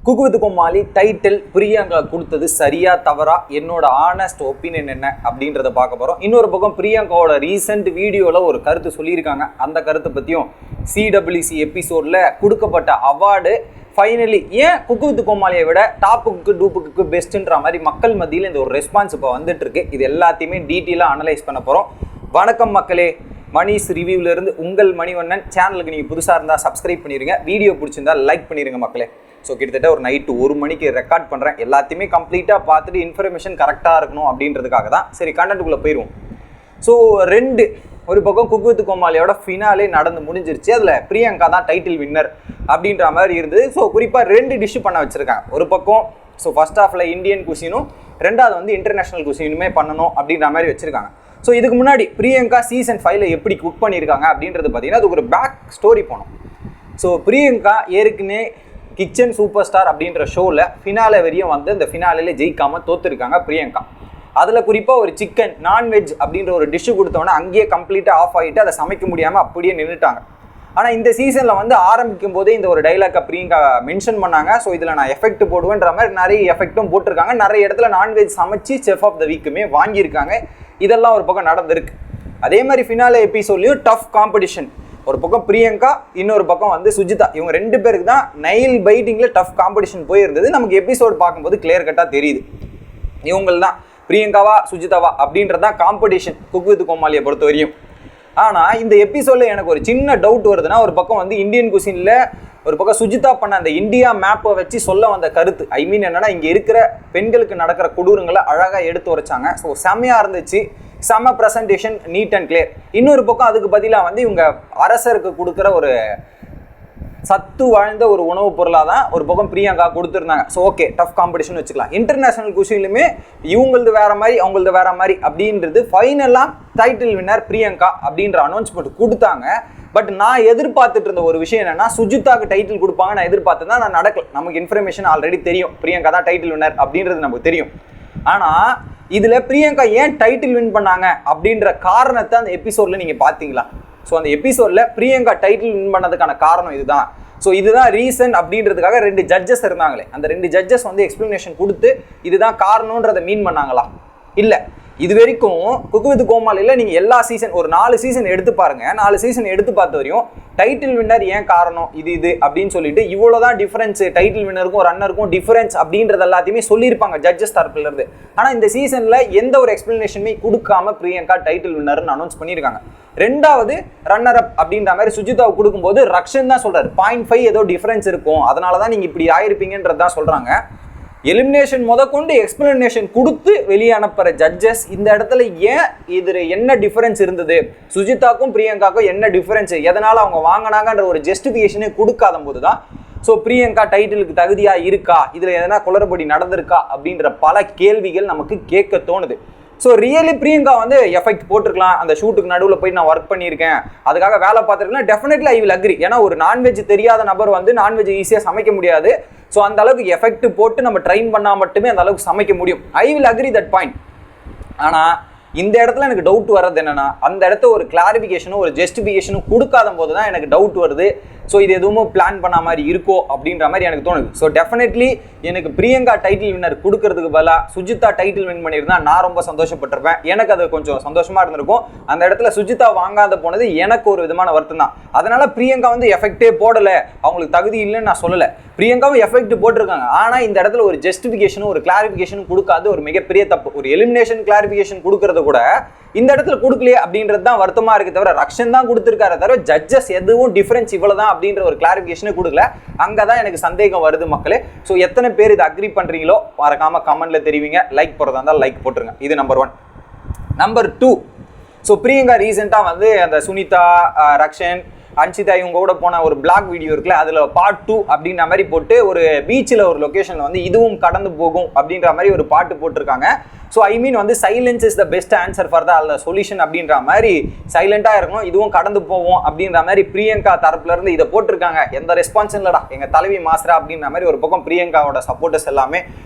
Cook with Comali title Priyanka கொடுத்தது சரியா தவறா, என்னோட ஆனஸ்ட் ஒப்பீனியன் என்ன அப்படின்றத பார்க்க போகிறோம். இன்னொரு பக்கம் பிரியங்காவோட ரீசெண்ட் வீடியோவில் ஒரு கருத்து சொல்லியிருக்காங்க. அந்த கருத்தை பற்றியும் சிடபிள்யூசி எபிசோடில் கொடுக்கப்பட்ட அவார்டு ஃபைனலி ஏன் குக்கு வித் கோமாளியை விட டாப்புக்கு டூப்புக்கு பெஸ்ட்டுன்ற மாதிரி மக்கள் மத்தியில் இந்த ஒரு ரெஸ்பான்ஸ் இப்போ வந்துட்டு இருக்கு. இது எல்லாத்தையுமே டீட்டெயிலாக அனலைஸ் பண்ண போகிறோம். வணக்கம் மக்களே, மணிஸ் ரிவ்யூவிலேருந்து உங்கள் மணிவண்ணன். சேனலுக்கு நீங்கள் புதுசாக இருந்தால் சப்ஸ்கிரைப் பண்ணிடுங்க, வீடியோ பிடிச்சிருந்தா லைக் பண்ணிடுங்க மக்களே. ஸோ கிட்டத்தட்ட ஒரு நைட்டு 1 மணிக்கு ரெக்கார்ட் பண்ணுறேன். எல்லாத்தையுமே கம்ப்ளீட்டாக பார்த்துட்டு இன்ஃபர்மேஷன் கரெக்டாக இருக்கணும் அப்படின்றதுக்காக தான். சரி, கண்டென்ட்டுக்குள்ளே போயிடுவோம். ஸோ ஒரு பக்கம் குக்கு வித் கோமாளியோட ஃபினாலே நடந்து முடிஞ்சிருச்சு. அதில் பிரியங்கா தான் டைட்டில் வின்னர் அப்படின்ற மாதிரி இருந்தது. ஸோ குறிப்பாக 2 டிஷ்ஷு பண்ண வச்சுருக்காங்க. ஒரு பக்கம் ஃபர்ஸ்ட் ஹாஃபில் இந்தியன் குசினும், ரெண்டாவது இன்டர்நேஷ்னல் குசினுமே பண்ணணும் அப்படின்ற மாதிரி வச்சுருக்காங்க. ஸோ இதுக்கு முன்னாடி பிரியங்கா சீசன் 5ல் எப்படி குக் பண்ணியிருக்காங்க அப்படின்றது பார்த்தீங்கன்னா அதுக்கு ஒரு பேக் ஸ்டோரி போனோம். ஸோ பிரியங்கா ஏற்கனவே கிச்சன் சூப்பர் ஸ்டார் அப்படின்ற ஷோவில் ஃபினாலே வரையும் அந்த ஃபினாலேயே ஜெயிக்காமல் தோற்றுருக்காங்க பிரியங்கா. அதில் குறிப்பாக ஒரு சிக்கன் நான்வெஜ் அப்படின்ற ஒரு டிஷ்ஷு கொடுத்தோன்னே அங்கேயே கம்ப்ளீட்டாக ஆஃப் ஆகிட்டு அதை சமைக்க முடியாமல் அப்படியே நின்றுட்டாங்க. ஆனால் இந்த சீசனில் ஆரம்பிக்கும் போதே இந்த ஒரு டைலாக்கை பிரியங்கா மென்ஷன் பண்ணாங்க. ஸோ இதில் நான் எஃபெக்ட் போடுவேன்ற மாதிரி நிறைய எஃபெக்ட்டும் போட்டிருக்காங்க. நிறைய இடத்துல நான்வெஜ் சமைச்சு செஃப் ஆஃப் த வீக்குமே வாங்கியிருக்காங்க. இதெல்லாம் ஒரு பக்கம் நடந்திருக்கு. அதே மாதிரி ஃபினாலே எபிசோட்லையும் டஃப் காம்படிஷன். ஒரு பக்கம் பிரியங்கா, இன்னொரு பக்கம் சுஜிதா. இவங்க 2 பேருக்கு தான் நைல் பைட்டிங்கில் டஃப் காம்படிஷன் போயிருந்தது. நமக்கு எபிசோட் பார்க்கும்போது கிளியர் கட்டாக தெரியுது. இவங்க தான் பிரியங்காவா சுஜிதாவா அப்படின்றது தான் காம்படிஷன் குக்கு வித் கோமாளியை பொறுத்த வரையும். ஆனால் இந்த எபிசோடில் எனக்கு ஒரு சின்ன டவுட் வருதுன்னா, ஒரு பக்கம் இந்தியன் குசினில் ஒரு பக்கம் சுஜிதா பண்ண அந்த இந்தியா மேப்பை வச்சு சொல்ல வந்த கருத்து, என்னன்னா இங்கே இருக்கிற பெண்களுக்கு நடக்கிற கொடூரங்களை அழகாக எடுத்து உரைச்சாங்க. ஸோ செம்மையாக இருந்துச்சு, செம்ம ப்ரெசன்டேஷன், நீட் அண்ட் கிளியர். இன்னொரு பக்கம் அதுக்கு பதிலாக இவங்க அரசருக்கு கொடுக்குற ஒரு சத்து வாழ்ந்த ஒரு உணவுப் பொருளாக தான் ஒரு பக்கம் பிரியங்கா கொடுத்துருந்தாங்க. ஸோ ஓகே, டஃப் காம்படிஷன் வச்சுக்கலாம். இன்டர்நேஷனல் குஷிலுமே இவங்களது வேற மாதிரி அவங்களது வேற மாதிரி அப்படின்றது ஃபைனலாக டைட்டில் வின்னர் பிரியங்கா அப்படின்ற அனௌன்ஸ்மெண்ட் கொடுத்தாங்க. பட் நான் எதிர்பார்த்துட்டு இருந்த ஒரு விஷயம் என்னன்னா, சுஜிதாக்கு டைட்டில் கொடுப்பாங்க நான் எதிர்பார்த்து தான் நான் நடக்கல. நமக்கு இன்ஃபர்மேஷன் ஆல்ரெடி தெரியும், பிரியங்கா தான் டைட்டில் வின்னர் அப்படின்றது நமக்கு தெரியும். ஆனால் இதில் பிரியங்கா ஏன் டைட்டில் வின் பண்ணாங்க அப்படின்ற காரணத்தை அந்த எபிசோடில் நீங்கள் பார்த்தீங்களா? ஸோ அந்த எபிசோடில் பிரியங்கா டைட்டில் வின் பண்ணதுக்கான காரணம் இதுதான். ஸோ இதுதான் ரீசன் அப்படின்றதுக்காக 2 ஜட்ஜஸ் இருந்தாங்களே, அந்த 2 ஜட்ஜஸ் எக்ஸ்பிளனேஷன் கொடுத்து இதுதான் காரணன்றதை மீன் பண்ணாங்களா? இல்லை. இது வரைக்கும் குக்கு வித் கோமாளியில் நீங்கள் எல்லா சீசன் ஒரு 4 சீசன் எடுத்து பாருங்க. 4 சீசன் எடுத்து பார்த்த வரையும் டைட்டில் வின்னர் ஏன் காரணம் இது அப்படின்னு சொல்லிட்டு இவ்வளோதான் டிஃபரன்ஸ், டைட்டில் வின்னருக்கும் ரன்னருக்கும் டிஃபரன்ஸ் அப்படின்றது எல்லாத்தையுமே சொல்லியிருப்பாங்க ஜட்ஜஸ் தரப்புல இருந்து. ஆனால் இந்த சீசனில் எந்த ஒரு எக்ஸ்பிளனேஷனுமே கொடுக்காம பிரியங்கா டைட்டில் வின்னர்னு அனௌன்ஸ் பண்ணியிருக்காங்க. 2வது ரன்னர் அப் அப்படின்ற மாதிரி சுஜிதாவை கொடுக்கும்போது ரக்ஷன் தான் சொல்றாரு 0.5 ஏதோ டிஃபரன்ஸ் இருக்கும், அதனால தான் நீங்கள் இப்படி ஆயிருப்பீங்கன்றது தான் சொல்றாங்க. எலிமினேஷன் முதற்கொண்டு எக்ஸ்பிளனேஷன் கொடுத்து வெளியே அனுப்புகிற ஜட்ஜஸ் இந்த இடத்துல ஏன் இதில் என்ன டிஃபரன்ஸ் இருந்தது, சுஜிதாக்கும் பிரியங்காக்கும் என்ன டிஃபரன்ஸ், எதனால் அவங்க வாங்கினாங்கன்ற ஒரு ஜஸ்டிஃபிகேஷனே கொடுக்காத போது தான் ஸோ பிரியங்கா டைட்டிலுக்கு தகுதியாக இருக்கா, இதில் எதனா குளறுபடி நடந்திருக்கா அப்படின்ற பல கேள்விகள் நமக்கு கேட்க தோணுது. ஸோ ரியலி பிரியங்கா எஃபெக்ட் போட்டிருக்கலாம். அந்த ஷூட்டுக்கு நடுவில் போய் நான் ஒர்க் பண்ணியிருக்கேன், அதுக்காக வேலை பார்த்துருக்கலாம், டெஃபினெட்லி ஐ வில் அக்ரி. ஏன்னா ஒரு நான்வெஜ் தெரியாத நபர் நான்வெஜ் ஈஸியாக சமைக்க முடியாது. ஸோ அந்த அளவுக்கு எஃபெக்ட் போட்டு நம்ம ட்ரைன் பண்ணால் மட்டுமே அந்த அளவுக்கு சமைக்க முடியும். I will agree that point. ஆனால் இந்த இடத்துல எனக்கு டவுட் வர்றது என்னன்னா, அந்த இடத்த ஒரு கிளாரிஃபிகேஷனும் ஒரு ஜஸ்டிஃபிகேஷனும் கொடுக்காத போது தான் எனக்கு டவுட் வருது. ஸோ இது எதுவும் பிளான் பண்ண மாதிரி இருக்கோ அப்படின்ற மாதிரி எனக்கு தோணுது. ஸோ டெஃபினெட்லி எனக்கு பிரியங்கா டைட்டில் வின்னர் கொடுக்கறதுக்கு பதிலாக சுஜிதா டைட்டில் வின் பண்ணியிருந்தா நான் ரொம்ப சந்தோஷப்பட்டிருப்பேன். எனக்கு அது கொஞ்சம் சந்தோஷமாக இருந்திருக்கும். அந்த இடத்துல சுஜிதா வாங்காத போனது எனக்கு ஒரு விதமான வருத்தம் தான். அதனால பிரியங்கா எஃபெக்டே போடலை, அவங்களுக்கு தகுதி இல்லைன்னு நான் சொல்லலை. பிரியங்காவும் எஃபெக்ட் போட்டிருக்காங்க. ஆனால் இந்த இடத்துல ஒரு ஜஸ்டிஃபிகேஷனும் ஒரு கிளாரிஃபிகேஷனும் கொடுக்காது ஒரு மிகப்பெரிய தப்பு. ஒரு எலிமினேஷன் கிளாரிஃபிகேஷன் கொடுக்கறது கூட இந்த இடத்துல கொடுக்கலையே அப்படின்றது தான் வருத்தமாக இருக்கு. தவிர ரக்ஷன் தான் கொடுத்துருக்காரு, தவிர ஜட்ஜஸ் எதுவும் டிஃபரன்ஸ் இவ்வளோதான் அப்படின்ற ஒரு கிளாரிஃபிகேஷனே கொடுக்கல. அங்கே தான் எனக்கு சந்தேகம் வருது மக்களே. ஸோ எத்தனை பேர் இதை அக்ரி பண்ணுறீங்களோ மறக்காமல் கமெண்ட்ல தெரிவிங்க. லைக் போடுறதா இருந்தால் லைக் போட்டுருங்க. இது நம்பர் 1. நம்பர் 2, ஸோ பிரியங்கா ரீசெண்டாக அந்த சுனிதா, ரக்ஷன், அன்ஷிதா இவங்க கூட போன ஒரு பிளாக் வீடியோ இருக்குல்ல, அதில் பார்ட் 2 அப்படின்ற மாதிரி போட்டு ஒரு பீச்சில் ஒரு லொக்கேஷனில் இதுவும் கடந்து போகும் அப்படின்ற மாதிரி ஒரு பாட்டு போட்டிருக்காங்க. So I mean silence is the best answer for the solution அப்படின்ற மாதிரி சைலண்டாக இருக்கணும், இதுவும் கடந்து போவோம் அப்படின்ற மாதிரி பிரியங்கா தரப்புலேருந்து இதை போட்டிருக்காங்க. எந்த ரெஸ்பான்ஸ் இல்லைடா எங்கள் தலைவி மாஸ்டரா அப்படின்ற மாதிரி ஒரு பக்கம் பிரியங்காவோட சப்போர்ட்டர்ஸ் எல்லாமே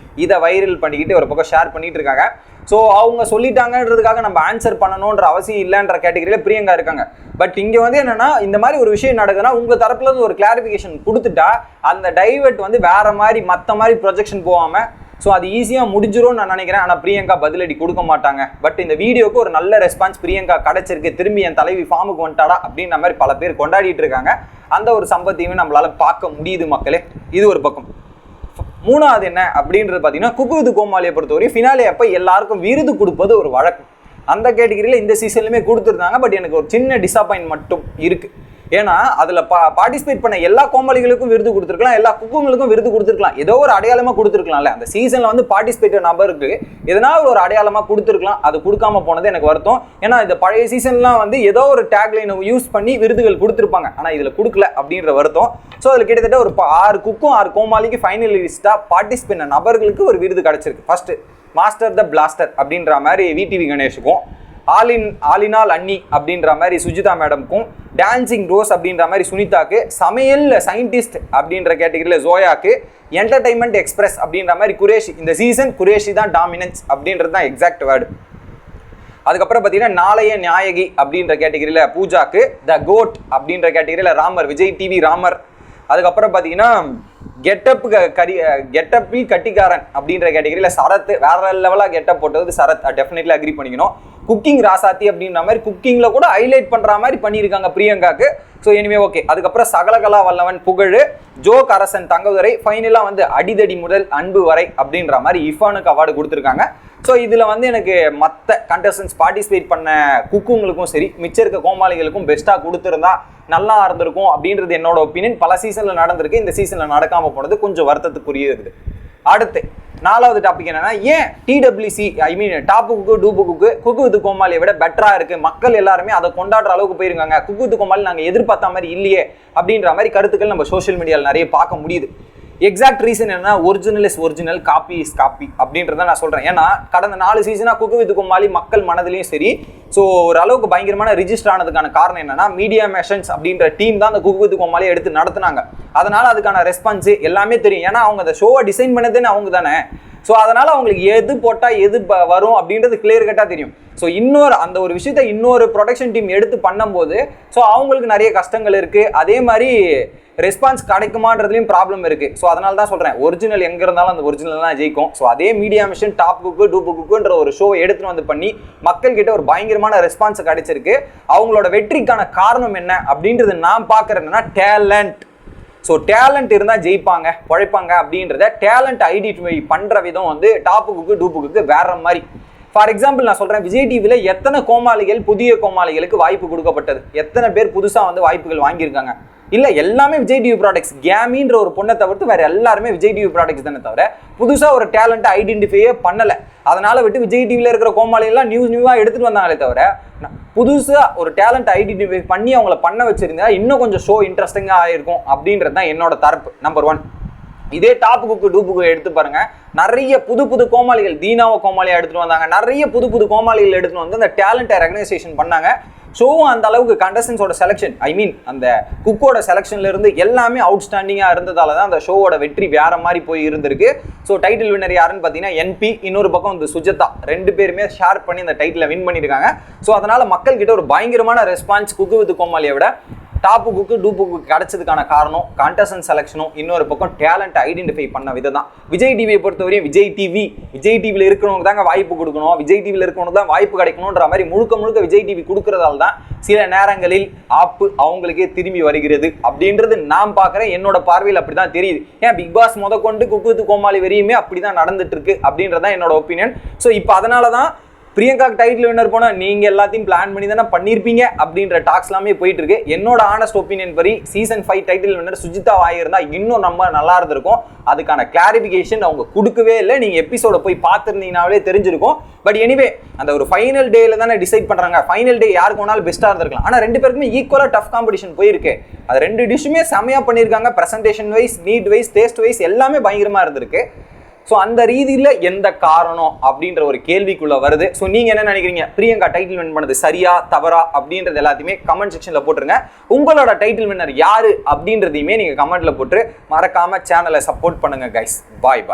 இதை வைரல் பண்ணிக்கிட்டு ஒரு பக்கம் ஷேர் பண்ணிட்டு இருக்காங்க. ஸோ அவங்க சொல்லிட்டாங்கன்றதுக்காக நம்ம ஆன்சர் பண்ணணுன்ற அவசியம் இல்லைன்ற கேட்டகரியில் பிரியங்கா இருக்காங்க. பட் இங்கே வந்து என்னன்னா, இந்த மாதிரி ஒரு விஷயம் நடக்குதுன்னா உங்கள் தரப்புல இருந்து ஒரு கிளாரிஃபிகேஷன் கொடுத்துட்டா அந்த டைவர்ட் வந்து வேற மாதிரி மற்ற மாதிரி ப்ரொஜெக்ஷன் போகாமல் ஸோ அது ஈஸியாக முடிஞ்சிரும்னு நான் நினைக்கிறேன். ஆனால் பிரியங்கா பதிலடி கொடுக்க மாட்டாங்க. பட் இந்த வீடியோக்கு ஒரு நல்ல ரெஸ்பான்ஸ் பிரியங்கா கிடைச்சிருக்கு. திரும்பி என் தலைவி ஃபார்முக்கு வந்துட்டாடா அப்படின்ற மாதிரி பல பேர் கொண்டாடிட்டு இருக்காங்க. அந்த ஒரு சம்பவத்தையுமே நம்மளால பார்க்க முடியுது மக்களே. இது ஒரு பக்கம். மூணாவது என்ன அப்படின்றது பார்த்தீங்கன்னா, குக்கு வித் கோமாளியை பொறுத்தவரை ஃபினாலே அப்போ எல்லாருக்கும் விருது கொடுப்பது ஒரு வழக்கம். அந்த கேட்டகரியில் இந்த சீசன்லையுமே கொடுத்துருந்தாங்க. பட் எனக்கு ஒரு சின்ன டிசப்பாயின்ட் மட்டும் இருக்குது. ஏன்னா அதில் பார்ட்டிசிபேட் பண்ண எல்லா கோமாளிகளுக்கும் விருது கொடுத்துருக்கலாம், எல்லா குக்குங்களுக்கும் விருது கொடுத்துருக்கலாம், ஏதோ ஒரு அடையாளமாக கொடுத்துருக்கலாம்ல. அந்த சீசனில் வந்து பார்ட்டிசிபேட் நபருக்கு எதனால் ஒரு அடையாளமாக கொடுத்துருக்கலாம். அது கொடுக்காம போனது எனக்கு வருத்தம். ஏன்னா இந்த பழைய சீசன்லாம் வந்து ஏதோ ஒரு டேக்லைனை யூஸ் பண்ணி விருதுகள் கொடுத்துருப்பாங்க. ஆனால் இதில் கொடுக்கல அப்படின்ற வருத்தம். ஸோ அதில் கிட்டத்தட்ட ஒரு 6 குக்கும் 6 கோமாளிக்கு ஃபைனலிஸ்ட்டாக பார்ட்டிசிபேட் பண்ண நபர்களுக்கு ஒரு விருது கிடச்சிருக்கு. ஃபர்ஸ்ட் மாஸ்டர் த பிளாஸ்டர் அப்படின்ற மாதிரி விடிவி கணேஷுக்கும், ஆலினால் அன்னி அப்படின்ற மாதிரி சுஜிதா மேடம்க்கும், டான்சிங் ரோஸ் அப்படின்ற மாதிரி சுனிதாக்கு, சமையல் சயின்டிஸ்ட் அப்படின்ற கேட்டகரியில் ஜோயாக்கு, என்டர்டைன்மெண்ட் எக்ஸ்பிரஸ் அப்படின்ற மாதிரி குரேஷி. இந்த சீசன் குரேஷி தான் டாமினன்ஸ் அப்படின்றது தான் எக்ஸாக்ட் வேர்டு. அதுக்கப்புறம் பார்த்தீங்கன்னா நாளைய நாயகி அப்படின்ற கேட்டகரியில் பூஜாக்கு, த கோட் அப்படின்ற கேட்டகரியில் ராமர், விஜய் டிவி ராமர். அதுக்கப்புறம் பார்த்தீங்கன்னா கெட்டப்பில் கட்டிக்காரன் அப்படின்ற கேட்டகரியில் சரத், வேற லெவலாக கெட்டப் போட்டது சரத், டெஃபினெட்லி அக்ரி பண்ணிக்கணும். குக்கிங் ராசாத்தி அப்படின்ற மாதிரி குக்கிங்கில் கூட ஹைலைட் பண்ணுற மாதிரி பண்ணியிருக்காங்க பிரியங்காக்கு. So anyway okay. அதுக்கப்புறம் சகலகலா வல்லவன் புகழ், ஜோக் அரசன் தங்கதுரை, ஃபைனலாக வந்து அடிதடி முதல் அன்பு வரை அப்படின்ற மாதிரி இஃபானுக்கு அவார்டு கொடுத்துருக்காங்க. ஸோ இதில் வந்து எனக்கு மற்ற கண்டஸ்டன்ஸ் பார்ட்டிசிபேட் பண்ண குக்குங்களுக்கும் சரி, மிச்சம் இருக்க கோமாளிகளுக்கும் பெஸ்ட்டாக கொடுத்துருந்தா நல்லா இருந்திருக்கும் அப்படின்றது என்னோட ஒப்பீனியன். பல சீசனில் நடந்திருக்கு, இந்த சீசனில் நடக்காமல் போனது கொஞ்சம் வருத்தத்துக்குரியது. அடுத்து 4வது டாபிக் என்னன்னா, ஏன் TWC I mean top cook dupe cook with கோமாளியை விட பெட்டரா இருக்கு, மக்கள் எல்லாருமே அதை கொண்டாடுற அளவுக்கு போயிருக்காங்க, குக்கு வித் கோமாளி நாங்கள் எதிர்பார்த்த மாதிரி இல்லையே அப்படின்ற மாதிரி கருத்துக்கள் நம்ம சோஷியல் மீடியாவில் நிறைய பார்க்க முடியுது. எக்ஸாக்ட் ரீசன் என்னன்னா, original is original, copy is copy அப்படின்றத நான் சொல்றேன். ஏன்னா கடந்த 4 சீசனாக குக்கு வித் கோமாளி மக்கள் மனதிலையும் சரி, ஸோ ஒரு அளவுக்கு பயங்கரமான ரிஜிஸ்டர் ஆனதுக்கான காரணம் என்னன்னா, மீடியா மேஷன்ஸ் அப்படின்ற டீம் தான் அந்த குக்கு வித் கோமாளியை எடுத்து நடத்துனாங்க. அதனால அதுக்கான ரெஸ்பான்ஸ் எல்லாமே தெரியும். ஏன்னா அவங்க அந்த ஷோவை டிசைன் பண்ணதுன்னு அவங்க தானே. ஸோ அதனால அவங்களுக்கு எது போட்டால் எது வரும் அப்படின்றது கிளியர் கட்டாக தெரியும். ஸோ இன்னொரு அந்த ஒரு விஷயத்த இன்னொரு ப்ரொடக்ஷன் டீம் எடுத்து பண்ணும்போது ஸோ அவங்களுக்கு நிறைய கஷ்டங்கள் இருக்குது. அதே மாதிரி ரெஸ்பான்ஸ் கிடைக்குமான்றதுலையும் ப்ராப்ளம் இருக்குது. ஸோ அதனால தான் சொல்கிறேன், ஒரிஜினல் எங்கே இருந்தாலும் அந்த ஒரிஜினல் தான் ஜெயிக்கும். ஸோ அதே மீடியா மிஷன் டாப் குக்கு டூப்பு குக்குன்ற ஒரு ஷோ எடுத்துகிட்டு வந்து பண்ணி மக்கள்கிட்ட ஒரு பயங்கரமான ரெஸ்பான்ஸ் கிடைச்சிருக்கு. அவங்களோட வெற்றிக்கான காரணம் என்ன அப்படின்றது நான் பார்க்குறேன் என்னன்னா, டேலண்ட். ஸோ டேலண்ட் இருந்தால் ஜெயிப்பாங்க, உழைப்பாங்க அப்படின்றத டேலண்ட் ஐடென்டிஃபை பண்ணுற விதம் வந்து டாப்பு குக்கு டூப்பு குக்கு வேற மாதிரி. ஃபார் எக்ஸாம்பிள் நான் சொல்கிறேன், விஜய் டிவியில் எத்தனை கோமாளிகள் புதிய கோமாளிகளுக்கு வாய்ப்பு கொடுக்கப்பட்டது, எத்தனை பேர் புதுசாக வந்து வாய்ப்புகள் வாங்கியிருக்காங்க? இல்லை, எல்லாமே விஜய் டிவி ப்ராடக்ட்ஸ். கேமின்ற ஒரு பொண்ணை தவிர்த்து வேறு எல்லாருமே விஜய் டிவி ப்ராடக்ட்ஸ் தானே தவிர புதுசாக ஒரு டேலண்ட்டை ஐடென்டிஃபையே பண்ணலை. அதனால் விட்டு விஜய் டிவியில் இருக்கிற கோமாளிகள்லாம் நியூவாக எடுத்துகிட்டு வந்தாங்களே தவிர புதுசாக ஒரு டேலண்ட் ஐடென்டிஃபை பண்ணி அவங்கள பண்ண வச்சுருந்தா இன்னும் கொஞ்சம் ஷோ இன்ட்ரெஸ்டிங்காக ஆகிருக்கும் அப்படின்றது தான் என்னோட தரப்பு. நம்பர் 1. இதே டாப்பு குக்கு டூப்புக்கு எடுத்து பாருங்க, நிறைய புது கோமாளிகள், தீனாவை கோமாளியாக எடுத்துகிட்டு வந்தாங்க, நிறைய புது கோமாளிகள் எடுத்துகிட்டு வந்து அந்த டேலண்ட்டை ரெகனைசேஷன் பண்ணாங்க. ஷோவும் அந்த அளவுக்கு கண்டஸ்டன்ஸோட செலெக்ஷன், ஐ மீன் அந்த குக்கோட செலெக்ஷன்ல இருந்து எல்லாமே அவுட்ஸ்டாண்டிங்காக இருந்ததால தான் அந்த ஷோவோட வெற்றி வேற மாதிரி போய் இருந்திருக்கு. ஸோ டைட்டில் வின்னர் யாருன்னு பார்த்தீங்கன்னா NP, இன்னொரு பக்கம் இந்த சுஜிதா, 2 பேருமே ஷேர் பண்ணி இந்த டைட்டிலை வின் பண்ணியிருக்காங்க. ஸோ அதனால மக்கள் கிட்ட ஒரு பயங்கரமான ரெஸ்பான்ஸ் குக்கு வித் கோமாளியை விட டாப்பு குக்கு டூப்பு குக்கு கிடைச்சதுக்கான காரணம் கண்டஸ்டன்ட் செலெக்ஷனும், இன்னொரு பக்கம் டேலண்ட் ஐடென்டிஃபை பண்ண விதம் தான். விஜய் டிவியை பொறுத்தவரையும் விஜய் டிவியில் இருக்கிறவங்க தாங்க வாய்ப்பு கொடுக்கணும், விஜய் டிவியில் இருக்கிறவங்க தான் வாய்ப்பு கிடைக்கணுன்ற மாதிரி முழுக்க விஜய் டிவி கொடுக்கறதால தான் சில நேரங்களில் ஆப்பு அவங்களுக்கே திரும்பி வருகிறது அப்படின்றது நான் பார்க்குறேன். என்னோட பார்வையில் அப்படி தான் தெரியுது. ஏன் பிக் பாஸ் முதற்கொண்டு குக்கு வித் கோமாளி வரையுமே அப்படி தான் நடந்துட்டு இருக்கு அப்படின்றதான் என்னோட ஒப்பீனியன். ஸோ இப்போ அதனால தான் பிரியங்காக்கு டைட்டில் வின்னர் போனால் நீங்கள் எல்லாத்தையும் பிளான் பண்ணி தானே பண்ணியிருப்பீங்க அப்படின்ற டாக்ஸ் எல்லாமே போயிட்டு இருக்கு. என்னோட ஆனஸ்ட் ஒப்பீனியன் படி சீசன் 5 டைட்டில் வின்னர் சுஜிதா ஆகியிருந்தா இன்னும் நம்ம நல்லா இருந்திருக்கும். அதுக்கான கிளாரிஃபிகேஷன் அவங்க கொடுக்கவே இல்லை. நீங்கள் எபிசோட போய் பார்த்துருந்தீங்கனாலே தெரிஞ்சிருக்கும். பட் எனிவே அந்த ஒரு ஃபைனல் டேல தானே டிசைட் பண்ணுறாங்க. ஃபைனல் டே யாருக்கு வேணாலும் பெஸ்ட்டாக இருந்திருக்கலாம். ஆனால் 2 பேருக்குமே ஈக்குவலாக டஃப் காம்படிஷன் போயிருக்கு. அது 2 டிஷ்ஷுமே செமையாக பண்ணியிருக்காங்க. Presentation wise, neat wise, taste wise எல்லாமே பயங்கரமாக இருந்திருக்கு. ஸோ அந்த ரீதியில் எந்த காரணம் அப்படின்ற ஒரு கேள்விக்குள்ள வருது. ஸோ நீங்கள் என்ன நினைக்கிறீங்க? பிரியங்கா டைட்டில் வின் பண்ணது சரியா தவறா அப்படின்றது எல்லாத்தையுமே கமெண்ட் செக்ஷனில் போட்டுருங்க. உங்களோட டைட்டில் வின்னர் யாரு அப்படின்றதையுமே நீங்கள் கமெண்ட்ல போட்டு மறக்காம சேனலை சப்போர்ட் பண்ணுங்க கைஸ். பாய்.